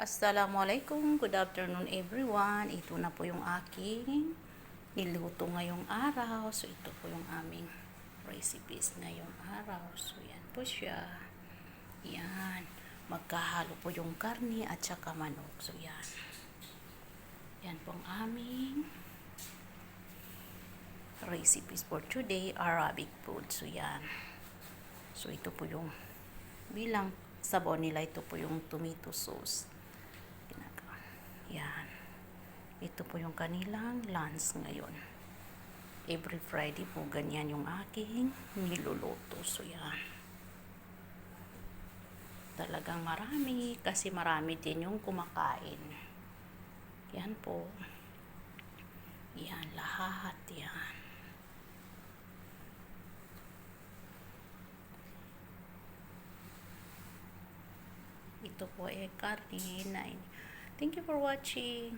Assalamualaikum, good afternoon everyone. Ito na po yung aking niluto ngayong araw. So ito po yung aming recipes ngayong araw. So yan po siya. Yan. Magkahalo po yung karne at saka manok. So yan. Yan po ang aming recipes for today, Arabic food. So yan. So ito po yung bilang sabaw nila, ito po yung tomato sauce. Yan. Ito po yung kanilang lunch ngayon. Every Friday po ganyan yung aking niluluto. So yan. Talagang marami kasi marami din yung kumakain. Yan po. Yan lahat yan. Ito po karne. Thank you for watching.